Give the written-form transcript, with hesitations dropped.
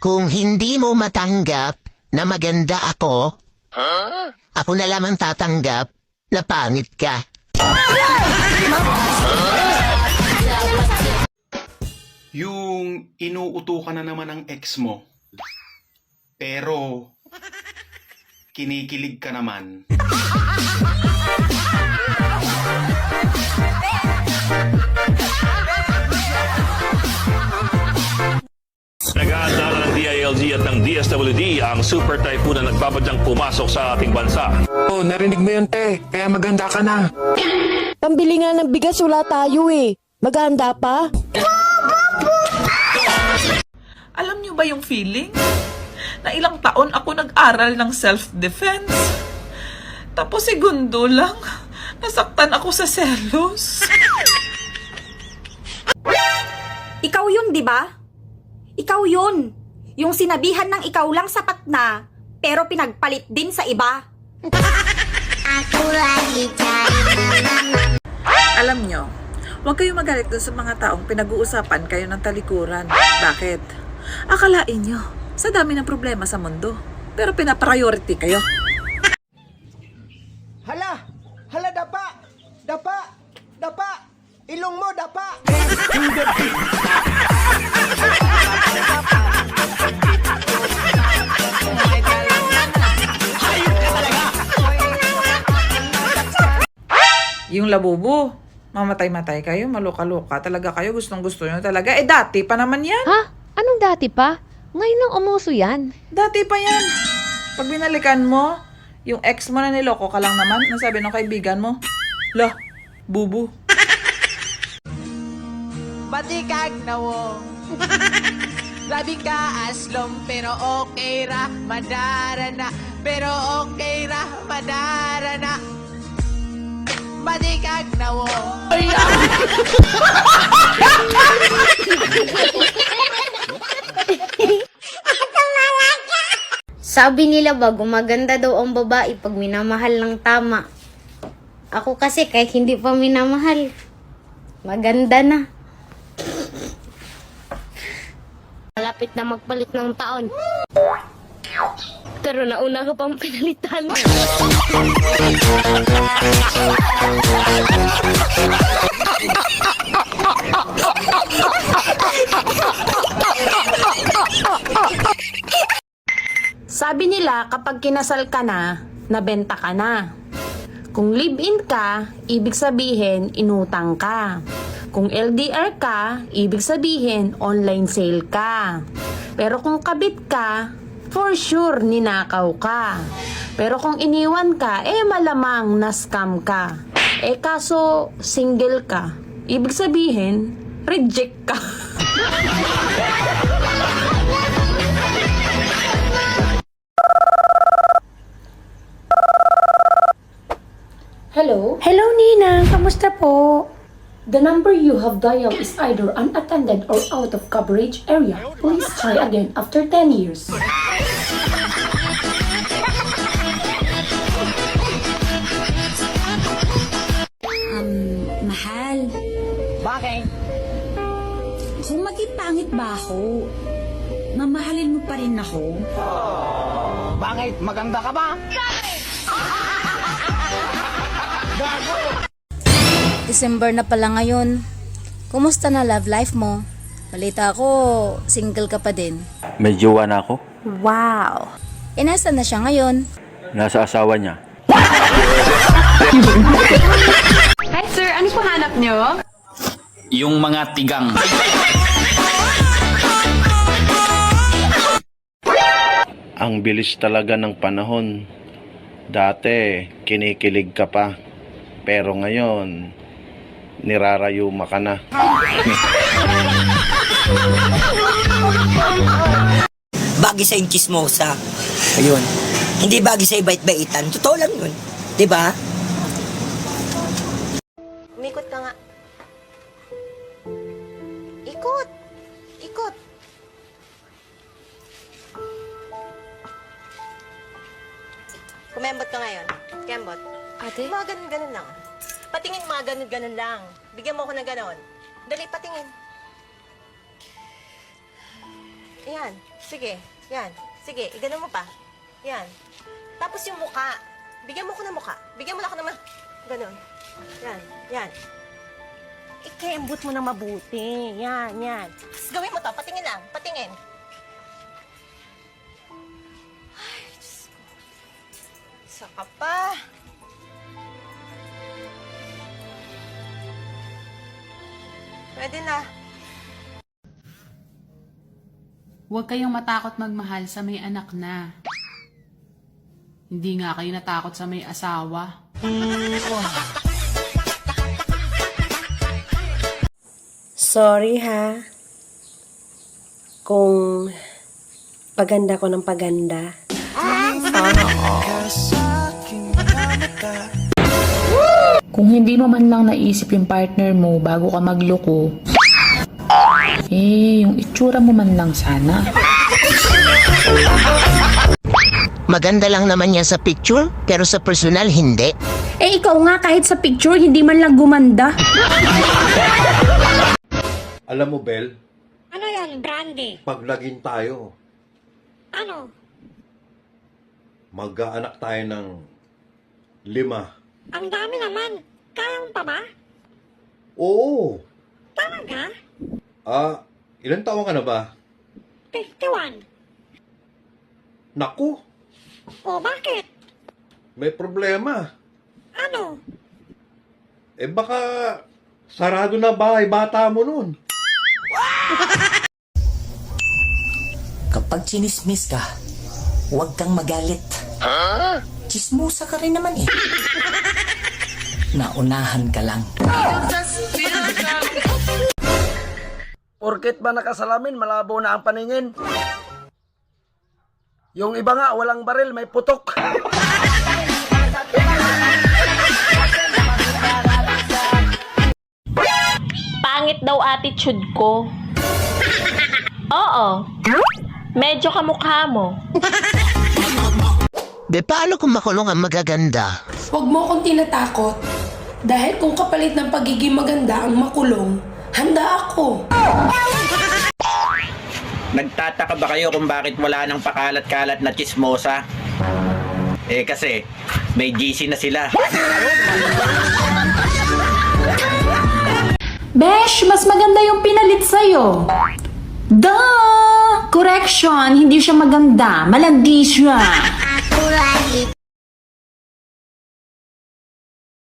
Kung hindi mo matanggap na maganda ako, ako na lamang tatanggap na pangit ka. Yung inuuto ka na naman ng ex mo, pero kinikilig ka naman. Nag-aandala ng DILG at ng DSWD ang super typhoon na nagbabadyang pumasok sa ating bansa. Oh, narinig mo yun, te. Kaya maganda ka na. Pambili nga ng bigas, wala tayo eh. Maghahanda pa? Alam niyo ba yung feeling? Na ilang taon ako nag-aral ng self-defense. Tapos segundo lang, nasaktan ako sa selos. Ikaw yun, di ba? Ikaw yun. Yung sinabihan ng ikaw lang sapat na, pero pinagpalit din sa iba. Alam nyo, huwag kayong magalit dun sa mga taong pinag-uusapan kayo ng talikuran. Bakit? Akalain nyo, sa dami ng problema sa mundo, pero pinapriority kayo. Hala! Hala, dapa! Dapa! Dapa! Ilong mo, dapa! Yung labubo, mamatay-matay kayo, maluka-luka talaga kayo, gustong-gusto nyo talaga. Dati pa naman yan. Ha? Anong dati pa? Ngayon lang umuso yan. Dati pa yan. Pag binalikan mo, yung ex mo na niloko ka lang naman, ang sabi ng kaibigan mo, lah, bubu. Batikag na wo. Labi ka aslom, pero okay ra, madara na. Pero okay ra, madara na. Batikag na wo. Sabi nila ba, gumaganda daw ang babae pag minamahal ng tama. Ako kasi kahit hindi pa minamahal, maganda na. Malapit na magpalit ng taon. Pero nauna ko pang pinalitan. Sabi nila kapag kinasal ka na, nabenta ka na. Kung live-in ka, ibig sabihin inutang ka. Kung LDR ka, ibig sabihin online sale ka. Pero kung kabit ka, for sure ninakaw ka. Pero kung iniwan ka, malamang na-scam ka. Kaso single ka, ibig sabihin reject ka. Hello? Hello, Ninang. Kamusta po? The number you have dialed is either unattended or out of coverage area. Please try again after 10 years. Mahal, Bakit? kung maging pangit ba ako, mamahalin mo pa rin ako? Bakit? Maganda ka ba? December na pala ngayon. Kumusta na love life mo? Balita ko, single ka pa din. May jowa na ako. Wow! Nasaan na siya ngayon? Nasa asawa niya. Hi, sir. Ano po hanap nyo? Yung mga tigang. Ang bilis talaga ng panahon. Dati, kinikilig ka pa. Pero ngayon, nirarayuma ka na. Bagay sa yung chismosa. Ayun. Hindi bagay sa bait-baitan. Totoo lang yun. Diba? Umikot ka nga. Ikot! Ikot! Kumembot ka ngayon. Kembot. Ate? Mga ganun-ganun lang. Patingin mga ganun-ganun lang. Bigyan mo ako ng ganun. Dali, patingin. Yan. Sige. Yan. Sige, igano mo pa. Yan. Tapos yung muka. Bigyan mo ko ng muka. Bigyan mo na ako naman. Ganon. Yan. Yan. Ikembot mo na mabuti. Yan, yan. Tapos gawin mo to. Patingin lang. Patingin. Ay, Diyos ko. Saka pa. Pwede na. Huwag kayong matakot magmahal sa may anak na. Hindi nga kayo natakot sa may asawa. Sorry ha. Kung paganda ko ng paganda. Kung hindi mo man lang naisip yung partner mo bago ka magloko, yung itsura mo man lang sana. Maganda lang naman yan sa picture, pero sa personal, hindi. Ikaw nga kahit sa picture, hindi man lang gumanda. Alam mo, Bel, Ano yan, Brandy? pag naging tayo, Ano? mag-aanak tayo ng 5. Ang dami naman. Kaya mo pa ba? Oo. Talaga? Ilan taon ka na ba? 51. Naku, O bakit? may problema. Ano? Baka sarado na bahay bata mo nun. Kapag chinismis ka, huwag kang magalit. Chismosa ka rin naman eh. Naunahan ka lang. Porket ba nakasalamin, malabo na ang paningin? Yung iba nga, walang baril, may putok. Pangit daw attitude ko. Oo. Medyo kamukha mo. Be, paano kung makulong ang magaganda? Huwag mo akong tinatakot. Dahil kung kapalit ng pagiging maganda ang makulong, handa ako. Nagtataka ba kayo kung bakit wala nang pakalat-kalat na chismosa? Kasi may GC na sila. Besh, mas maganda yung pinalit sa'yo. Duh! Correction, hindi siya maganda. Malandi siya.